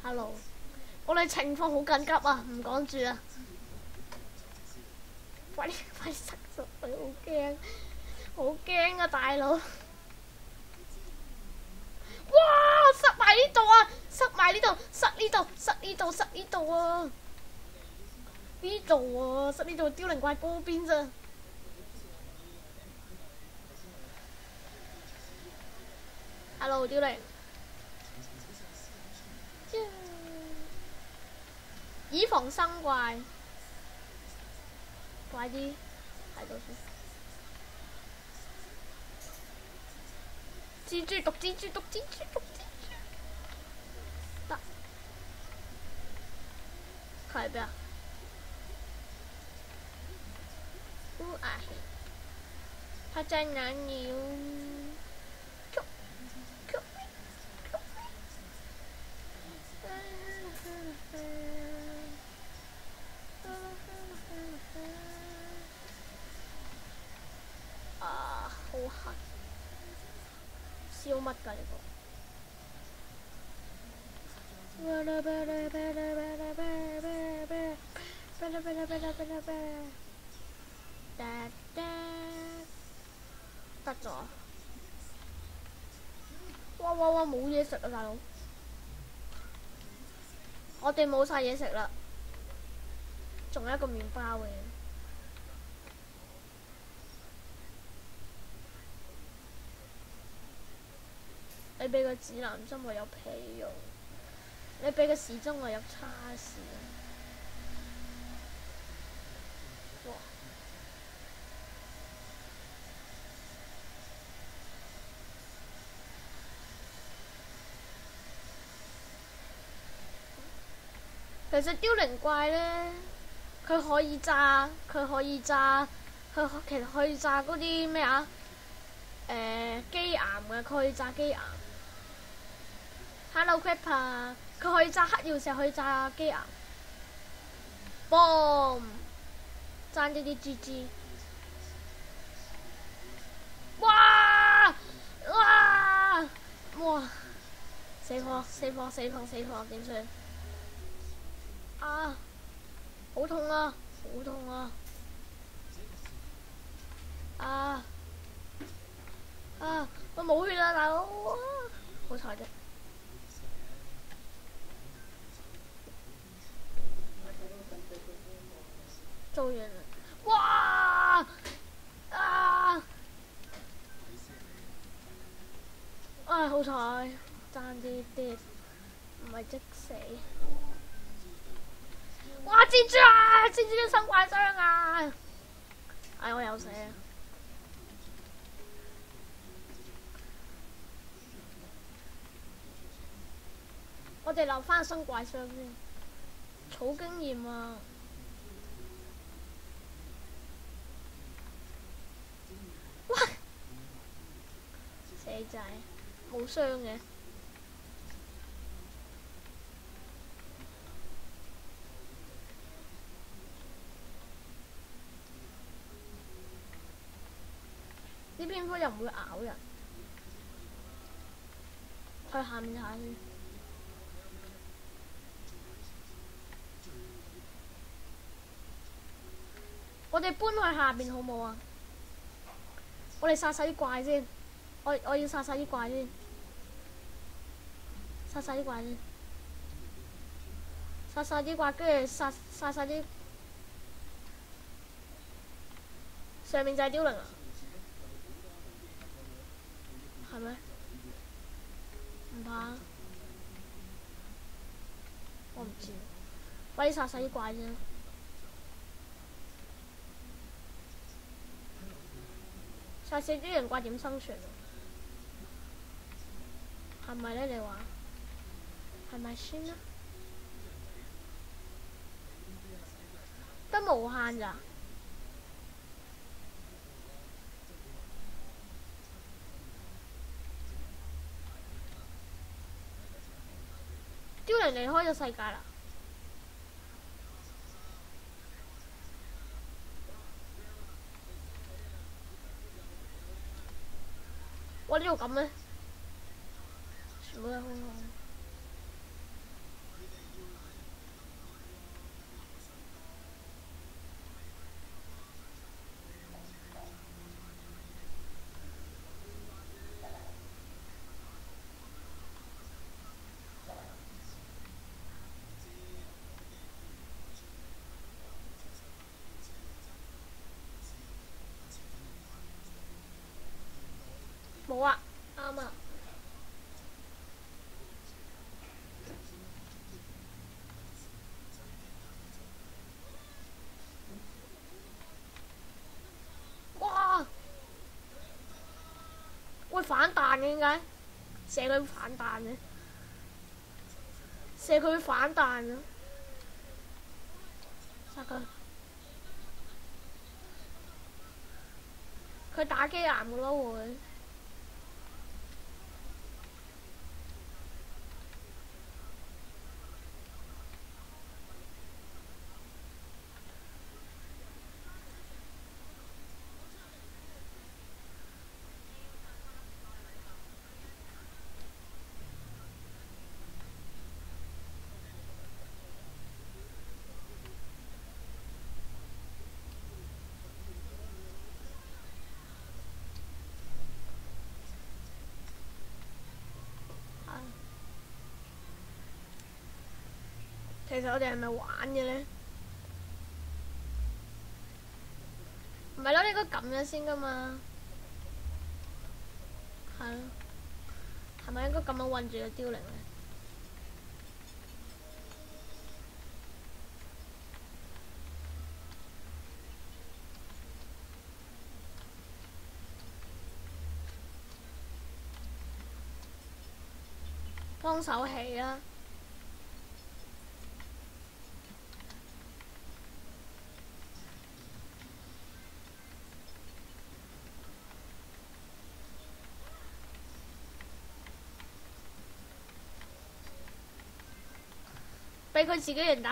Hello，我哋情況好緊急啊，唔講住啊！快啲塞咗佢，好驚啊大佬！哇！塞埋呢度啊！塞埋呢度，塞呢度，塞呢度，塞呢度啊！呢度啊，塞呢度凋零怪嗰邊咋？Hello，凋零。以防生怪，快啲睇到先。蜘蛛毒，蜘蛛毒，蜘蛛毒，蜘蛛得。佢喺邊啊？他在哪裡？啊，好痕！燒乜㗎呢個？得咗。哇！冇嘢食啊，大佬！我哋冇晒嘢食啦，仲有一個麵包嘅。你俾個指南針我有屁用，你俾個時針我有叉事。哇！其實凋零怪呢，佢可以炸，其實可以炸嗰啲咩啊？機岩嘅，佢可以炸機岩。Hello Creeper， 佢可以炸黑曜石，可以炸機岩。Boom！ 爭啲啲 GG。哇！死火，點算？啊！好痛啊！我冇血啦，大佬！好彩啫。做完啦！哇！好彩，爭啲，唔係即死。哇！蜘蛛啊！蜘蛛生怪傷啊！我有死啊！我哋留翻生怪傷先，儲經驗啊！哇！死仔，冇傷嘅。啲蝙蝠又唔會咬人，去下面睇下先。我哋搬去下邊好冇啊？我哋殺晒啲怪先，我要殺晒啲怪先，殺晒啲怪，跟住殺晒啲。上面就係凋零啊？係咩？唔怕，我唔知。快啲殺晒啲怪先。殺死啲人怪點生存啊？係咪咧？你話係咪先啊？得無限咋？凋零離開咗世界啦！哇！呢度咁咩？全部都係空空。啱啊！哇！會反彈嘅點解？射佢反彈嘅，射佢反彈啊！殺佢！佢打機癌嘅咯會。其實我哋係咪玩嘅咧？唔係咯，你應該撳咗先噶嘛。係咯，係咪應該咁樣韞住個凋零咧？幫手起啦！俾佢自己人打。